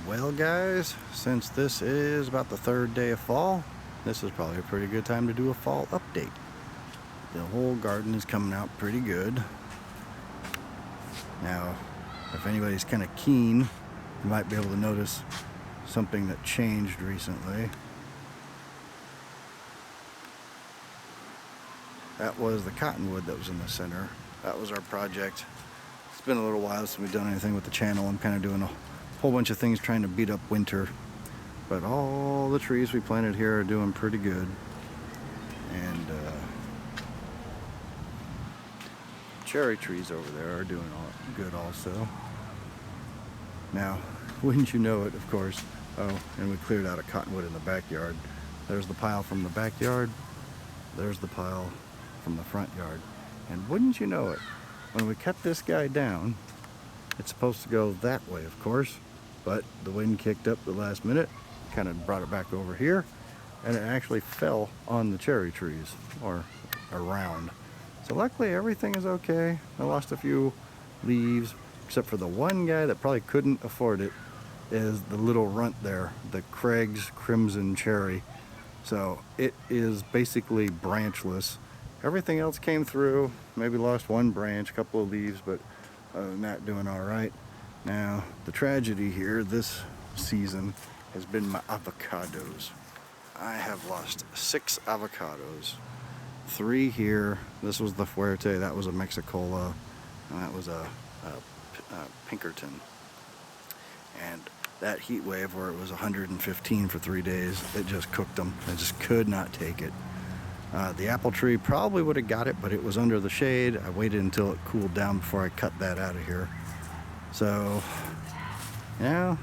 Well guys, since this is about the third day of fall, this is probably a pretty good time to do a fall update. The whole garden is coming out pretty good. Now, if anybody's kind of keen, you might be able to notice something that changed recently. That was the cottonwood that was in the center. That was our project. It's been a little while since we've done anything with the channel. I'm kind of doing a whole bunch of things trying to beat up winter. But all the trees we planted here are doing pretty good. And cherry trees over there are doing good also. Now, wouldn't you know it, of course. Oh, and we cleared out a cottonwood in the backyard. There's the pile from the backyard. There's the pile from the front yard. And wouldn't you know it, when we cut this guy down, it's supposed to go that way, of course, but the wind kicked up the last minute, kind of brought it back over here, and it actually fell on the cherry trees, or around. So luckily everything is okay. I lost a few leaves, except for the one guy that probably couldn't afford it, is the little runt there, the Craig's Crimson Cherry. So it is basically branchless. Everything else came through, maybe lost one branch, a couple of leaves, but other than that, doing all right. Now, the tragedy here this season has been my avocados. I have lost 6 avocados. 3 here. This was the Fuerte, that was a Mexicola, and that was a Pinkerton. And that heat wave where it was 115 for 3 days, it just cooked them. I just could not take it. The apple tree probably would have got it, but it was under the shade. I waited until it cooled down before I cut that out of here. So, yeah,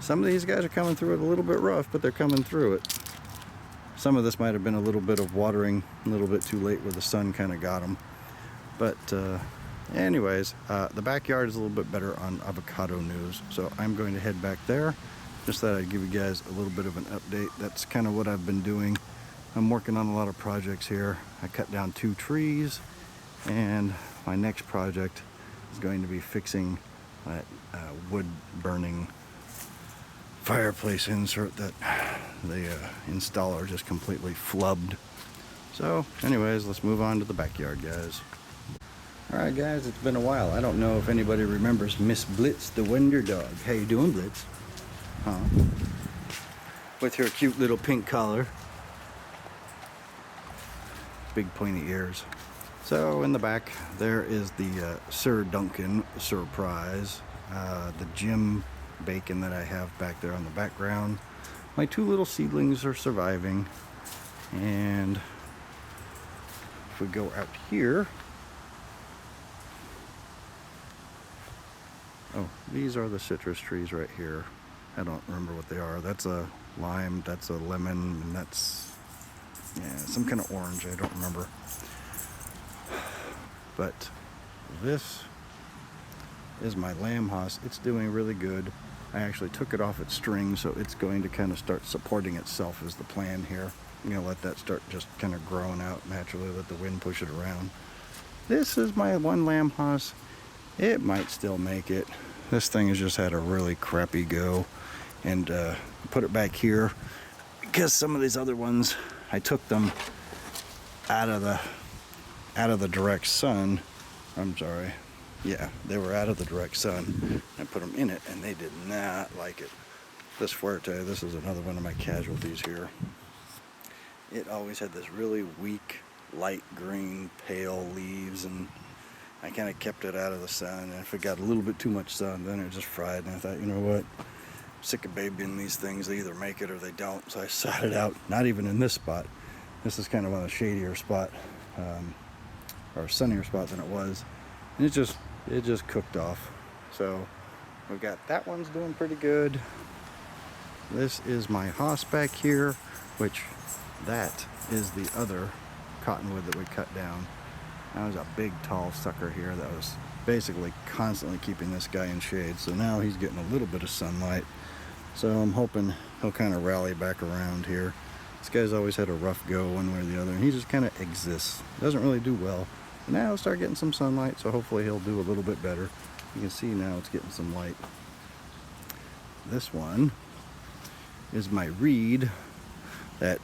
some of these guys are coming through it a little bit rough, but they're coming through it. Some of this might have been a little bit of watering a little bit too late where the sun kind of got them. But anyways, the backyard is a little bit better on avocado news. So I'm going to head back there. Just thought I'd give you guys a little bit of an update. That's kind of what I've been doing. I'm working on a lot of projects here. I cut down 2 trees, and my next project is going to be fixing that wood burning fireplace insert that the installer just completely flubbed. So anyways, let's move on to the backyard, guys. Alright guys, it's been a while. I don't know if anybody remembers Miss Blitz the Wonder Dog. How you doing, Blitz? Huh? With her cute little pink collar. Big pointy ears. So in the back there is the Sir Duncan surprise, the Jim bacon that I have back there on the background. My 2 little seedlings are surviving, and if we go out here, oh, these are the citrus trees right here. I don't remember what they are. That's a lime, that's a lemon, and that's, yeah, some kind of orange, I don't remember. But this is my lamb house. It's doing really good. I actually took it off its string, so it's going to kind of start supporting itself is the plan here. I'm going to let that start just kind of growing out naturally, let the wind push it around. This is my one lamb house. It might still make it. This thing has just had a really crappy go, and put it back here because some of these other ones, I took them out of the direct sun. I'm sorry. Yeah, they were out of the direct sun. I put them in it, and they did not like it. This Fuerte, this is another one of my casualties here. It always had this really weak, light green, pale leaves, and I kind of kept it out of the sun. And if it got a little bit too much sun, then it just fried. And I thought, you know what? I'm sick of babying these things. They either make it or they don't. So I sat it out, not even in this spot. This is kind of on a shadier spot, or a sunnier spot than it was. And it just cooked off. So we've got that one's doing pretty good. This is my house back here, which that is the other cottonwood that we cut down. That was a big tall sucker here that was basically constantly keeping this guy in shade. So now he's getting a little bit of sunlight. So I'm hoping he'll kind of rally back around here. This guy's always had a rough go one way or the other, and he just kind of exists. Doesn't really do well. But now he'll start getting some sunlight, so hopefully he'll do a little bit better. You can see now it's getting some light. This one is my reed that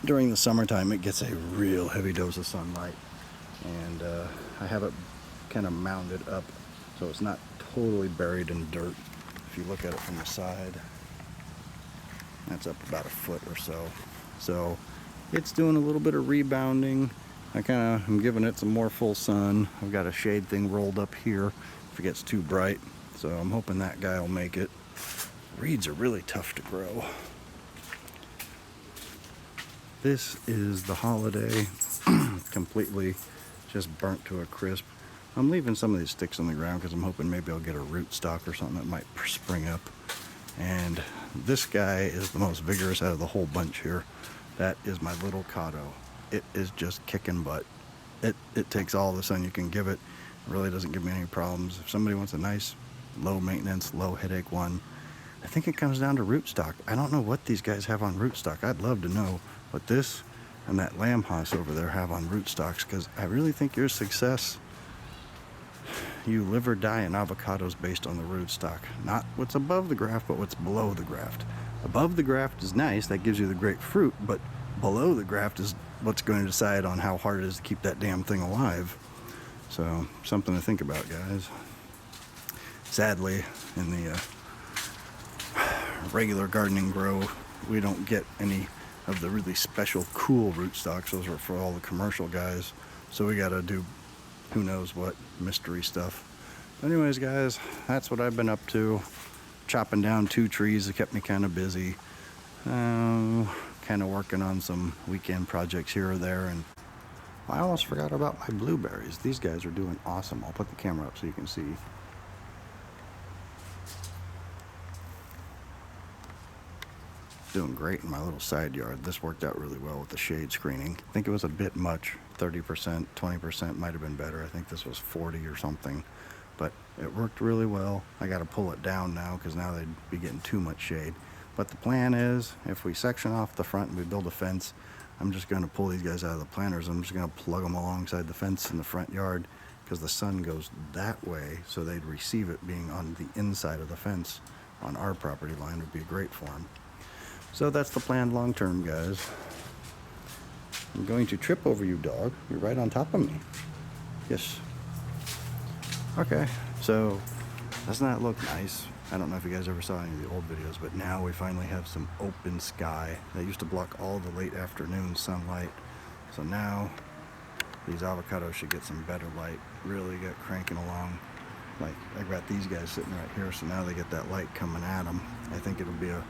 during the summertime it gets a real heavy dose of sunlight, and I have it kind of mounded up so it's not totally buried in dirt. If you look at it from the side, that's up about a foot or so. So it's doing a little bit of rebounding. I'm giving it some more full sun. I've got a shade thing rolled up here if it gets too bright, so I'm hoping that guy will make it. Reeds are really tough to grow. This is the Holiday, completely just burnt to a crisp. I'm leaving some of these sticks on the ground because I'm hoping maybe I'll get a rootstock or something that might spring up. And this guy is the most vigorous out of the whole bunch here. That is my little Cotto. It is just kicking butt. It takes all the sun you can give it. It really doesn't give me any problems. If somebody wants a nice, low maintenance, low headache one, I think it comes down to rootstock. I don't know what these guys have on rootstock. I'd love to know what this and that lamb house over there have on rootstocks, because I really think your success, you live or die in avocados based on the rootstock. Not what's above the graft, but what's below the graft. Above the graft is nice, that gives you the great fruit, but below the graft is what's going to decide on how hard it is to keep that damn thing alive. So, something to think about, guys. Sadly, in the regular gardening grow, we don't get any of the really special cool rootstocks. Those are for all the commercial guys. So we gotta do who knows what mystery stuff. Anyways, guys, that's what I've been up to. Chopping down 2 trees that kept me kind of busy. Kind of working on some weekend projects here or there. And I almost forgot about my blueberries. These guys are doing awesome. I'll put the camera up so you can see. Doing great in my little side yard. This worked out really well with the shade screening. I think it was a bit much. 30%, 20% might have been better. I think this was 40 or something, but it worked really well. I got to pull it down now because now they'd be getting too much shade. But the plan is, if we section off the front and we build a fence, I'm just going to pull these guys out of the planters. I'm just going to plug them alongside the fence in the front yard because the sun goes that way, so they'd receive it being on the inside of the fence on our property line. Would be great for them. So that's the plan long term, guys. I'm going to trip over you, dog. You're right on top of me. Yes. Okay, so doesn't that look nice? I don't know if you guys ever saw any of the old videos, but now we finally have some open sky. That used to block all the late afternoon sunlight. So now these avocados should get some better light, really get cranking along. Like, I got these guys sitting right here, so now they get that light coming at them. I think it'll be a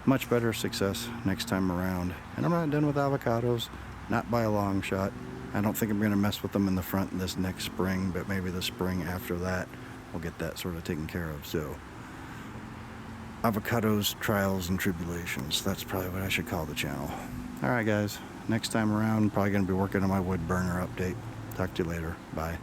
much better success next time around. And I'm not done with avocados, not by a long shot. I don't think I'm going to mess with them in the front this next spring, but maybe the spring after that we'll get that sort of taken care of. So, avocados, trials, and tribulations. That's probably what I should call the channel. Alright guys, next time around, probably going to be working on my wood burner update. Talk to you later. Bye.